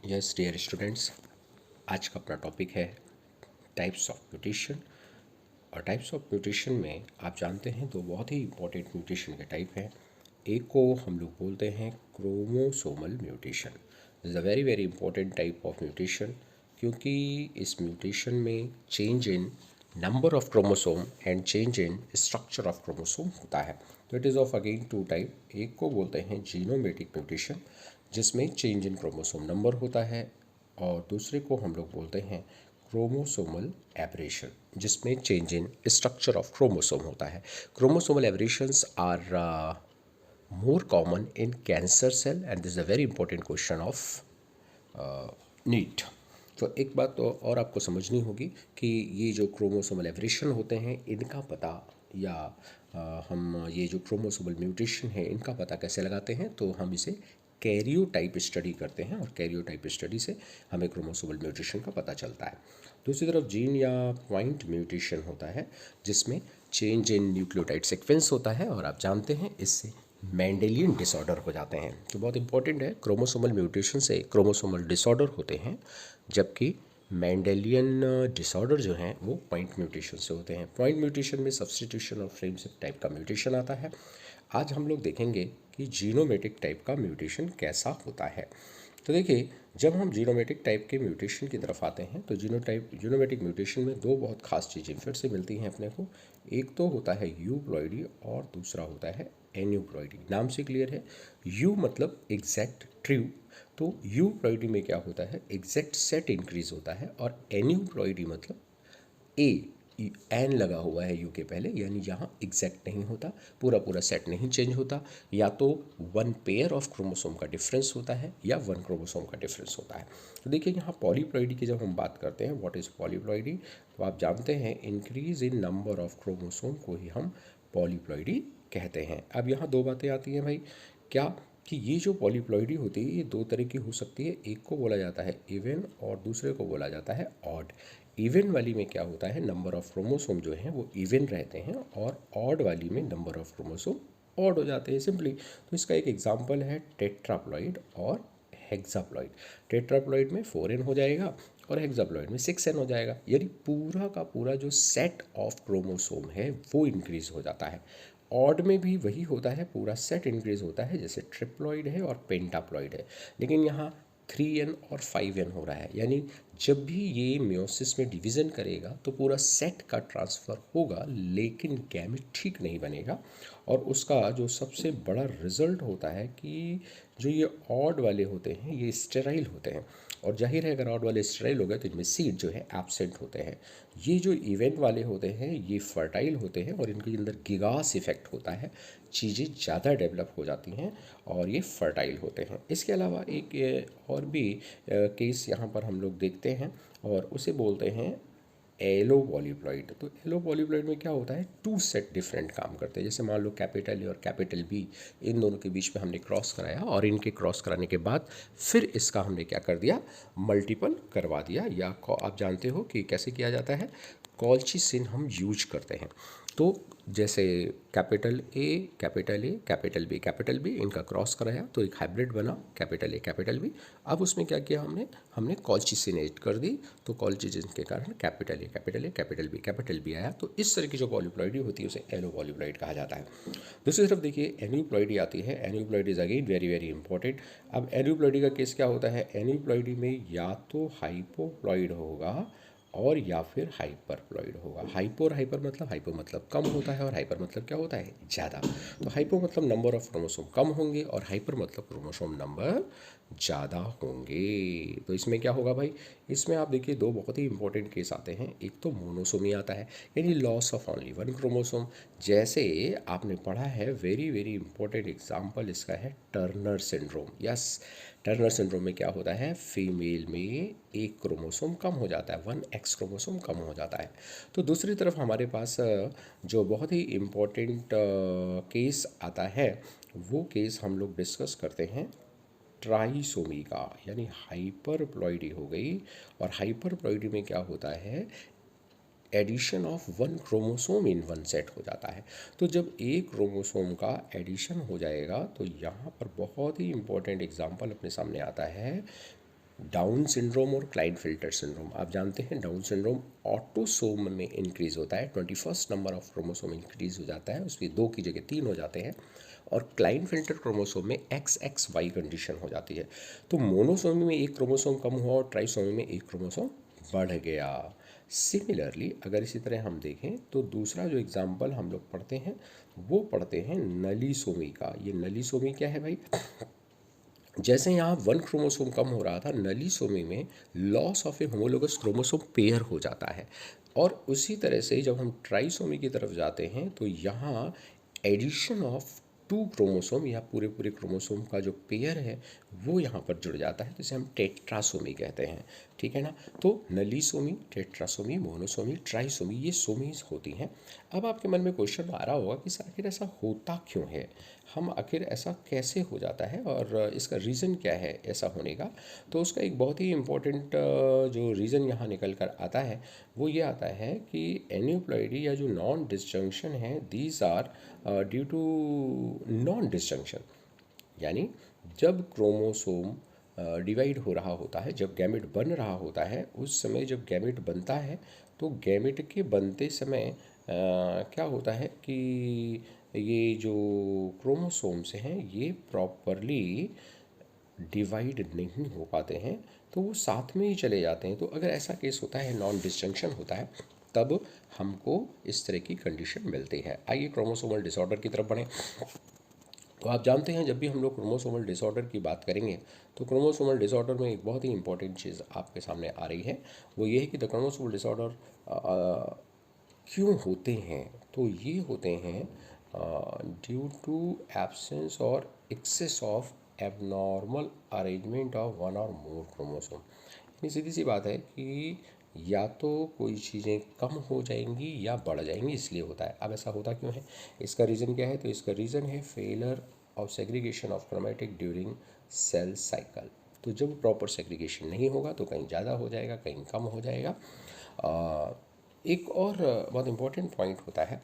Yes dear students, आज का अपना टॉपिक है टाइप्स ऑफ म्यूटेशन। और टाइप्स ऑफ म्यूटेशन में आप जानते हैं दो बहुत ही इंपॉर्टेंट म्यूटेशन के टाइप हैं। एक को हम लोग बोलते हैं chromosomal mutation. Is a very very important type of mutation, क्योंकि इस म्यूटेशन में change in number of chromosome and change in structure of chromosome होता है। तो it is of again two type. एक को बोलते हैं जीनोमेटिक म्यूटेशन, जिसमें चेंज इन क्रोमोसोम नंबर होता है, और दूसरे को हम लोग बोलते हैं क्रोमोसोमल एब्रेशन, जिसमें change in structure of chromosome होता है। Chromosomal aberrations are more common in cancer cell and this is a very important question of NEET. तो एक बात तो और आपको समझनी होगी कि ये जो क्रोमोसोमल एब्रेशन होते हैं इनका पता, या हम ये जो क्रोमोसोमल म्यूटेशन है इनका पता कैसे लगाते हैं, तो हम इसे कैरियोटाइप स्टडी करते हैं, और कैरियोटाइप स्टडी से हमें क्रोमोसोमल म्यूटेशन का पता चलता है। दूसरी तरफ जीन या पॉइंट म्यूटेशन होता है, जिसमें चेंज इन न्यूक्लियोटाइड सीक्वेंस होता है, और आप जानते हैं इससे मेंडेलियन डिसऑर्डर हो जाते हैं। तो बहुत इंपॉर्टेंट है, क्रोमोसोमल म्यूटेशन से क्रोमोसोमल डिसऑर्डर होते हैं, जबकि मेंडेलियन डिसऑर्डर जो हैं वो पॉइंट म्यूटेशन से होते हैं। पॉइंट म्यूटेशन में सब्सटीट्यूशन और फ्रेमशिफ्ट टाइप का म्यूटेशन आता है। आज हम लोग देखेंगे कि जीनोमेटिक टाइप का म्यूटेशन कैसा होता है। तो देखिए, जब हम जीनोमेटिक टाइप के म्यूटेशन की तरफ आते हैं तो जीनोमेटिक म्यूटेशन में दो बहुत खास चीज़ें फिर से मिलती हैं अपने को। एक तो होता है यूप्लॉइडी और दूसरा होता है एन्यूप्लॉइडी। नाम से क्लियर है, यू मतलब एग्जैक्ट ट्रू, तो यूप्लॉइडी में क्या होता है, एग्जैक्ट सेट इंक्रीज होता है, और एन्यूप्लॉइडी मतलब ए एन लगा हुआ है यू के पहले, यानी यहाँ एग्जैक्ट नहीं होता, पूरा पूरा सेट नहीं चेंज होता, या तो वन पेयर ऑफ क्रोमोसोम का डिफरेंस होता है या वन क्रोमोसोम का डिफरेंस होता है। तो देखिए, यहाँ पॉलीप्लॉइडी की जब हम बात करते हैं, व्हाट इज़ पॉलीप्लॉइडी, तो आप जानते हैं increase in number of chromosome को ही हम पॉलीप्लॉइडी कहते हैं। अब यहाँ दो बातें आती हैं भाई, क्या कि ये जो पॉलीप्लॉइडी होती है ये दो तरह की हो सकती है। एक को बोला जाता है इवन और दूसरे को बोला जाता है ऑड। इवन वाली में क्या होता है, नंबर ऑफ क्रोमोसोम जो हैं वो इवन रहते हैं, और ऑड वाली में नंबर ऑफ क्रोमोसोम ऑड हो जाते हैं सिंपली। तो इसका एक एग्जांपल है टेट्राप्लॉइड और हेक्साप्लॉइड। टेट्राप्लॉइड में 4n हो जाएगा और हेक्साप्लॉइड में 6n हो जाएगा, यानी पूरा का पूरा जो सेट ऑफ क्रोमोसोम है वो इंक्रीज हो जाता है। ऑड में भी वही होता है, पूरा सेट इंक्रीज होता है, जैसे ट्रिप्लॉइड है और पेंटाप्लॉइड है। लेकिन यहाँ 3n और 5n हो रहा है, यानी जब भी ये मियोसिस में डिवीज़न करेगा तो पूरा सेट का ट्रांसफ़र होगा, लेकिन गैमेट ठीक नहीं बनेगा। और उसका जो सबसे बड़ा रिजल्ट होता है कि जो ये ऑड वाले होते हैं ये स्टेराइल होते हैं, और जाहिर है अगर ऑड वाले स्टेराइल हो गए तो इनमें सीड जो है एब्सेंट होते हैं। ये जो इवेंट वाले होते हैं ये फर्टाइल होते हैं, और इनके अंदर गिगास इफेक्ट होता है, चीज़ें ज़्यादा डेवलप हो जाती हैं और ये फर्टाइल होते हैं। इसके अलावा एक और भी केस यहाँ पर हम लोग देखते हैं, और उसे बोलते हैं एलो पॉलीप्लॉइड। तो एलो पॉलीप्लॉइड में क्या होता है, टू सेट डिफरेंट काम करते हैं। जैसे मान लो कैपिटल ए और कैपिटल बी, इन दोनों के बीच में हमने क्रॉस कराया, और इनके क्रॉस कराने के बाद फिर इसका हमने क्या कर दिया, मल्टीपल करवा दिया, या आप जानते हो कि कैसे किया जाता है, कॉल्चीसिन हम यूज करते हैं। तो जैसे capital A capital A capital B इनका क्रॉस कराया तो एक हाइब्रिड बना कैपिटल ए कैपिटल बी। अब उसमें क्या किया हमने कॉल्चीसिन ऐड कर दी, तो कॉल्चीसिन के कारण कैपिटल ए कैपिटल बी आया। तो इस तरह की जो पॉलीप्लॉइडी होती है उसे एलो पॉलीप्लॉइड कहा जाता है। दूसरी तरफ देखिए एन्यूप्लॉइडी आती है। Aneuploidy is again very very important. अब एन्यूप्लॉइडी का केस क्या होता है, एन्यूप्लॉइडी में या तो हाइपोप्लॉइड होगा और या फिर हाइपरप्लॉइड होगा। हाइपो मतलब कम होता है, और हाइपर मतलब क्या होता है, ज़्यादा। तो हाइपो मतलब नंबर ऑफ क्रोमोसोम कम होंगे, और हाइपर मतलब क्रोमोसोम नंबर ज़्यादा होंगे। तो इसमें क्या होगा भाई, इसमें आप देखिए दो बहुत ही इंपॉर्टेंट केस आते हैं। एक तो मोनोसोमी आता है, यानी loss of only one chromosome. जैसे आपने पढ़ा है, वेरी वेरी इंपॉर्टेंट एग्जाम्पल इसका है Turner syndrome. Yes, Turner syndrome में क्या होता है, फीमेल में एक क्रोमोसोम कम हो जाता है, 1x क्रोमोसोम कम हो जाता है। तो दूसरी तरफ हमारे पास जो बहुत ही इम्पोर्टेंट केस आता है, वो केस हम लोग डिस्कस करते हैं ट्राइसोमी का, यानी हाइपरप्लॉइडी हो गई। और हाइपरप्लॉइडी में क्या होता है, addition of one chromosome in one set हो जाता है। तो जब एक क्रोमोसोम का एडिशन हो जाएगा तो यहाँ पर बहुत ही इंपॉर्टेंट एग्जाम्पल अपने सामने आता है डाउन सिंड्रोम और क्लाइनफिल्टर सिंड्रोम। आप जानते हैं डाउन सिंड्रोम ऑटोसोम में इंक्रीज होता है, 21st number of chromosome increase हो जाता है, उसमें 2 की जगह 3 हो जाते हैं। और क्लाइनफिल्टर क्रोमोसोम में XXY कंडीशन हो जाती है। तो मोनोसोमी में एक क्रोमोसोम कम हुआ और ट्राइसोमी में एक क्रोमोसोम बढ़ गया। सिमिलरली अगर इसी तरह हम देखें तो दूसरा जो एग्जाम्पल हम लोग पढ़ते हैं वो पढ़ते हैं नलीसोमी का। ये नलीसोमी क्या है भाई? जैसे यहाँ 1 क्रोमोसोम कम हो रहा था, नलीसोमी में loss of A homologous chromosome pair हो जाता है। और उसी तरह से जब हम ट्राइसोमी की तरफ जाते हैं तो यहाँ एडिशन ऑफ 2 क्रोमोसोम या पूरे पूरे क्रोमोसोम का जो पेयर है वो यहाँ पर जुड़ जाता है, जिसे हम टेट्रासोमी कहते हैं। ठीक है ना? तो नलीसोमी, टेट्रासोमी, मोनोसोमी, ट्राइसोमी, ये सोमीज होती हैं। अब आपके मन में क्वेश्चन आ रहा होगा कि सर आखिर ऐसा होता क्यों है, हम आखिर ऐसा कैसे हो जाता है और इसका रीज़न क्या है ऐसा होने का? तो उसका एक बहुत ही इम्पोर्टेंट जो रीज़न यहाँ निकल कर आता है वो ये आता है कि एन्यूप्लॉइडी या जो नॉन डिसजंक्शन है, these are due to non disjunction. यानी जब क्रोमोसोम डिवाइड हो रहा होता है, जब गैमेट बन रहा होता है, उस समय जब गैमेट बनता है तो गैमेट के बनते समय क्या होता है कि ये जो क्रोमोसोम्स हैं ये प्रॉपरली डिवाइड नहीं हो पाते हैं, तो वो साथ में ही चले जाते हैं। तो अगर ऐसा केस होता है, नॉन डिस्जंक्शन होता है, तब हमको इस तरह की कंडीशन मिलती है। आइए क्रोमोसोमल डिसऑर्डर की तरफ बढ़ें। तो आप जानते हैं जब भी हम लोग क्रोमोसोमल डिसऑर्डर की बात करेंगे तो क्रोमोसोमल डिसऑर्डर में एक बहुत ही इंपॉर्टेंट चीज़ आपके सामने आ रही है, वो ये है कि द क्रोमोसोमल डिसऑर्डर क्यों होते हैं। तो ये होते हैं ड्यू टू एब्सेंस और excess of abnormal arrangement of 1 और मोर क्रोमोसोम। यानी सीधी सी बात है कि या तो कोई चीज़ें कम हो जाएंगी या बढ़ जाएंगी, इसलिए होता है। अब ऐसा होता क्यों है, इसका रीज़न क्या है? तो इसका रीज़न है failure of segregation of chromatic during cell cycle. तो जब प्रॉपर सेग्रीगेशन नहीं होगा तो कहीं ज़्यादा हो जाएगा, कहीं कम हो जाएगा। एक और बहुत इम्पोर्टेंट पॉइंट होता है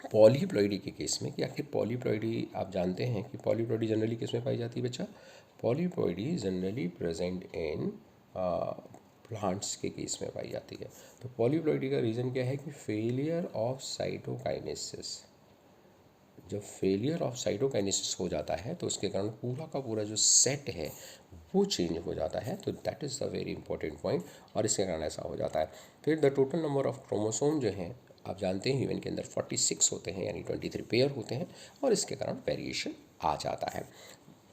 पॉलीप्लॉइडी के केस में कि आखिर पॉलीप्लॉइडी, आप जानते हैं कि पॉलीप्लॉइडी जनरली किस में पाई जाती है बच्चा? Polyploidy generally present in plants के केस में पाई जाती है। तो पॉलीप्लॉइडी का रीज़न क्या है कि फेलियर ऑफ साइटोकाइनेसिस। जब फेलियर ऑफ साइटोकाइनेसिस हो जाता है तो उसके कारण पूरा का पूरा जो सेट है वो चेंज हो जाता है। तो that is the very important point, और इसके कारण ऐसा हो जाता है। फिर the total number of chromosome जो हैं, आप जानते हैं ह्यूमन के अंदर 46 होते हैं, यानी 23 पेयर होते हैं, और इसके कारण वेरिएशन आ जाता है,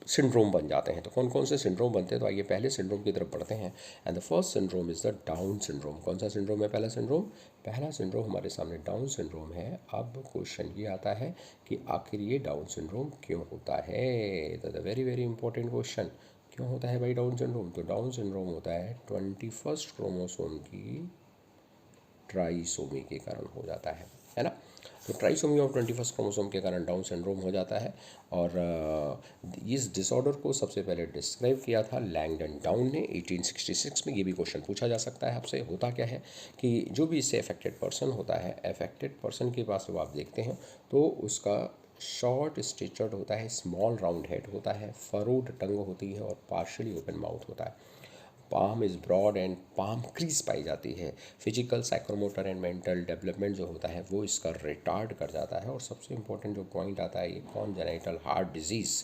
सिंड्रोम बन जाते हैं। तो कौन कौन से सिंड्रोम बनते हैं? तो आइए पहले सिंड्रोम की तरफ बढ़ते हैं। And the first syndrome is the down syndrome. कौन सा सिंड्रोम है पहला सिंड्रोम? पहला सिंड्रोम हमारे सामने डाउन सिंड्रोम है। अब क्वेश्चन ये आता है कि आखिर ये डाउन सिंड्रोम क्यों होता है? तो the very very important question, क्यों होता है भाई डाउन सिंड्रोम? तो डाउन सिंड्रोम होता है 21st क्रोमोसोम की ट्राइसोमी के कारण हो जाता है ना? तो ट्राइसोमी ऑफ 21st क्रोमोसोम के कारण डाउन सिंड्रोम हो जाता है। और इस डिसऑर्डर को सबसे पहले डिस्क्राइब किया था लैंगडन डाउन ने 1866 में। ये भी क्वेश्चन पूछा जा सकता है आपसे। होता क्या है कि जो भी इससे अफेक्टेड पर्सन होता है, अफेक्टेड पर्सन के पास जब आप देखते हैं तो उसका शॉर्ट स्टेचर्ड होता है, स्मॉल राउंड हेड होता है, फरोड टंग होती है और पार्शली ओपन माउथ होता है। Palm is broad and palm crease पाई जाती है। Physical, psychomotor and mental development जो होता है वो इसका रिटार्ड कर जाता है। और सबसे इंपॉर्टेंट जो पॉइंट आता है, ये congenital heart disease,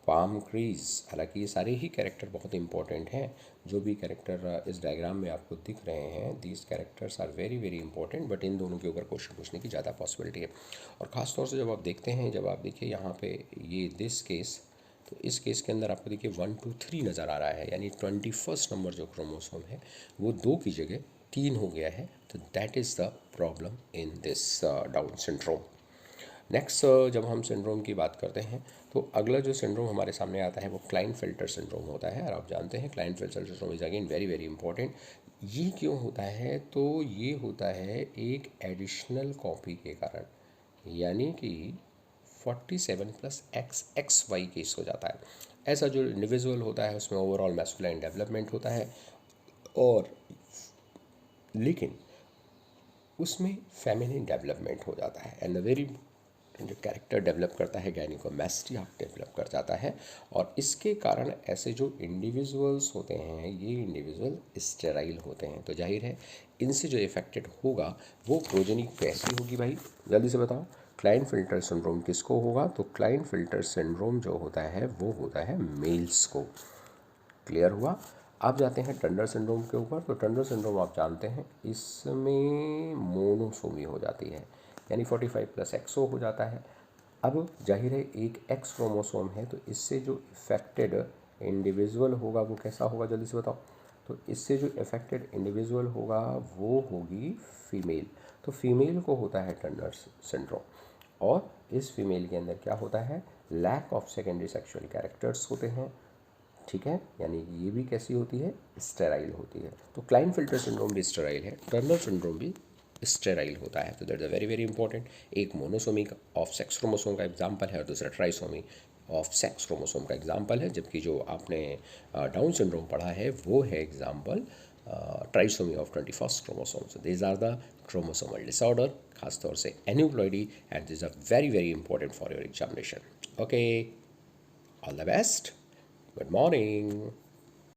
palm crease. हालांकि ये सारे ही कैरेक्टर बहुत इंपॉर्टेंट हैं। जो भी कैरेक्टर इस डायग्राम में आपको दिख रहे हैं, these characters are very very important, but इन दोनों के ऊपर क्वेश्चन पूछने की ज़्यादा पॉसिबिलिटी है। और ख़ास तौर से जब आप देखते हैं, जब आप देखिए यहाँ पे ये दिस केस, तो इस केस के अंदर आपको देखिए 1 2 3 नज़र आ रहा है, यानी 21st नंबर जो क्रोमोसोम है वो 2 की जगह 3 हो गया है। तो that is the problem in this down syndrome. Next जब हम सिंड्रोम की बात करते हैं तो अगला जो सिंड्रोम हमारे सामने आता है वो क्लाइनफेल्टर सिंड्रोम होता है। और आप जानते हैं Klinefelter syndrome is again very very important. ये क्यों होता है? तो ये होता है एक एडिशनल कॉपी के कारण, यानी कि 47 प्लस XXY केस हो जाता है। ऐसा जो इंडिविजुअल होता है उसमें ओवरऑल मैस्कुलाइन डेवलपमेंट होता है, और लेकिन उसमें फेमिनिन डेवलपमेंट हो जाता है। एंड द वेरी जो कैरेक्टर डेवलप करता है गायनिकोमास्टिया डेवलप कर जाता है। और इसके कारण ऐसे जो इंडिविजुअल्स होते हैं ये इंडिविजुअल स्टेराइल होते हैं। तो जाहिर है इनसे जो इफेक्टेड होगा वो प्रोजेनी कैसी होगी भाई, जल्दी से बताओ। क्लाइनफिल्टर सिंड्रोम किसको होगा? तो क्लाइनफिल्टर सिंड्रोम जो होता है वो होता है मेल्स को। क्लियर हुआ? आप जाते हैं टंडर सिंड्रोम के ऊपर। तो टंडर सिंड्रोम आप जानते हैं इसमें मोनोसोमी हो जाती है, यानी 45+XO हो जाता है। अब जाहिर है एक एक्स क्रोमोसोम है, तो इससे जो इफेक्टेड इंडिविजुअल होगा वो कैसा होगा, जल्दी से बताओ। तो इससे जो इफेक्टेड इंडिविजुअल होगा वो होगी फीमेल। तो फीमेल को होता है टंडर सिंड्रोम। और इस फीमेल के अंदर क्या होता है? Lack of secondary sexual characters होते हैं। ठीक है, यानी कि ये भी कैसी होती है? स्टेराइल होती है। तो क्लाइनफिल्टर सिंड्रोम भी स्टेराइल है, टर्नर सिंड्रोम भी स्टेराइल होता है। तो that is a very very important. एक मोनोसोमी ऑफ सेक्स क्रोमोसोम का एग्जाम्पल है और दूसरा ट्राइसोमी ऑफ सेक्स क्रोमोसोम का एग्जाम्पल है। जबकि जो आपने डाउन सिंड्रोम पढ़ा है वो है example trisomy of 21st chromosome. So these are the chromosomal disorder, खासतौर से aneuploidy, and this are very very important for your examination. Okay, all the best, good morning.